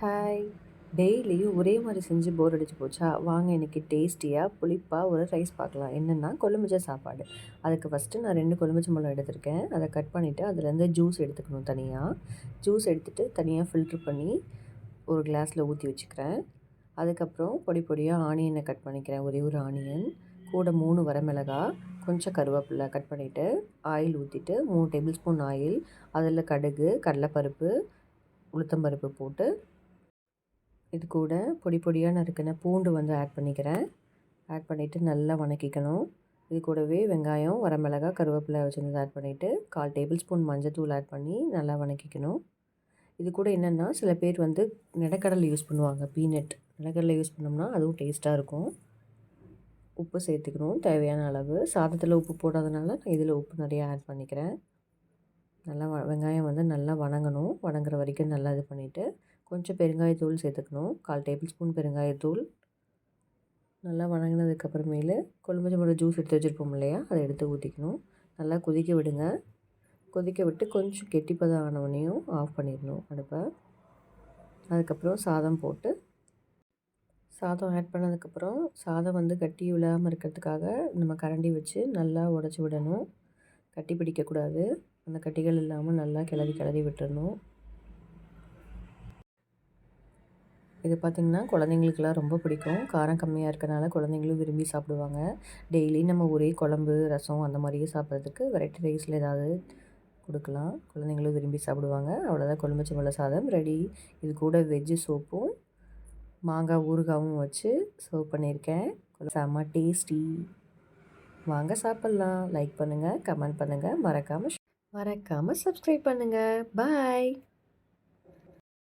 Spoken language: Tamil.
ஹாய்! டெய்லியும் ஒரே மாரி செஞ்சு போர் அடிச்சு போச்சா, வாங்க இன்னைக்கு டேஸ்டியாக புளிப்பாக ஒரு ரைஸ் பார்க்கலாம். என்னென்னா கொழும்புச்ச சாப்பாடு. அதுக்கு ஃபஸ்ட்டு நான் 2 கொழும்புச்சம்பழம் எடுத்திருக்கேன். அதை கட் பண்ணிவிட்டு அதுலேருந்து ஜூஸ் எடுத்துக்கணும் தனியாக. ஜூஸ் எடுத்துகிட்டு தனியாக ஃபில்ட்ரு பண்ணி ஒரு கிளாஸில் ஊற்றி வச்சுக்கிறேன். அதுக்கப்புறம் பொடி பொடியாக ஆனியனை கட் பண்ணிக்கிறேன். ஒரே ஒரு ஆனியன் கூட 3 வரமிளகா, கொஞ்சம் கருவேப்பிலை கட் பண்ணிவிட்டு ஆயில் ஊற்றிட்டு 3 டேபிள் ஸ்பூன் ஆயில், அதில் கடுகு, கடலைப்பருப்பு, உளுத்தம்பருப்பு போட்டு இது கூட பொடி பொடியாக நறுக்கின பூண்டு ஆட் பண்ணிக்கிறேன். ஆட் பண்ணிவிட்டு நல்லா வதக்கிக்கணும். இது கூடவே வெங்காயம், வரமிளகாய், கருவேப்பிலை வச்சுருந்தது ஆட் பண்ணிவிட்டு 1/4 டேபிள் ஸ்பூன் மஞ்சத்தூள் ஆட் பண்ணி நல்லா வதக்கிக்கணும். இது கூட என்னென்னா சில பேர் நிலக்கடலை யூஸ் பண்ணுவாங்க, பீனட். நிலக்கடலை யூஸ் பண்ணோம்னா அதுவும் டேஸ்ட்டாக இருக்கும். உப்பு சேர்த்துக்கணும் தேவையான அளவு. சாதத்தில் உப்பு போடாதனால நான் இதில் உப்பு நிறையா ஆட் பண்ணிக்கிறேன். நல்லா வெங்காயம் நல்லா வதங்கணும். வதங்குற வரைக்கும் நல்லா இது பண்ணிவிட்டு கொஞ்சம் பெருங்காயத்தூள் சேர்த்துக்கணும். 1/4 டேபிள் ஸ்பூன் பெருங்காயத்தூள். நல்லா வதங்கினதுக்கப்புறமேலு கொழும்புச்சம்பழம் ஜூஸ் எடுத்து வச்சுருப்போம் இல்லையா, அதை எடுத்து ஊற்றிக்கணும். நல்லா கொதிக்க விடுங்க. கொதிக்க விட்டு கொஞ்சம் கெட்டிப்பதம் ஆனவொடனேயும் ஆஃப் பண்ணிடணும் அடுப்பை. அதுக்கப்புறம் சாதம் போட்டு சாதம் ஆட் பண்ணதுக்கப்புறம் சாதம் கட்டி விழாமல் இருக்கிறதுக்காக நம்ம கரண்டி வச்சு நல்லா உடச்சி விடணும். கட்டி பிடிக்கக்கூடாது. அந்த கட்டிகள் இல்லாமல் நல்லா கிளறி கிளறி விட்டுறணும். இது பார்த்திங்கன்னா குழந்தைங்களுக்குலாம் ரொம்ப பிடிக்கும். காரம் கம்மியாக இருக்கனால குழந்தைங்களும் விரும்பி சாப்பிடுவாங்க. டெய்லி நம்ம ஒரே குழம்பு, ரசம் அந்த மாதிரியே சாப்பிட்றதுக்கு வெரைட்டி ரைஸில் ஏதாவது கொடுக்கலாம். குழந்தைங்களும் விரும்பி சாப்பிடுவாங்க. அவ்வளோதான், கொழும்புச்சம்பழ சாதம் ரெடி. இது கூட வெஜ்ஜு சூப்பும் மாங்காய் ஊறுகாவும் வச்சு சர்வ் பண்ணியிருக்கேன். செம்ம டேஸ்டி. வாங்க சாப்பிட்லாம். லைக் பண்ணுங்கள், கமெண்ட் பண்ணுங்கள், மறக்காமல் சப்ஸ்கிரைப் பண்ணுங்கள். பாய்.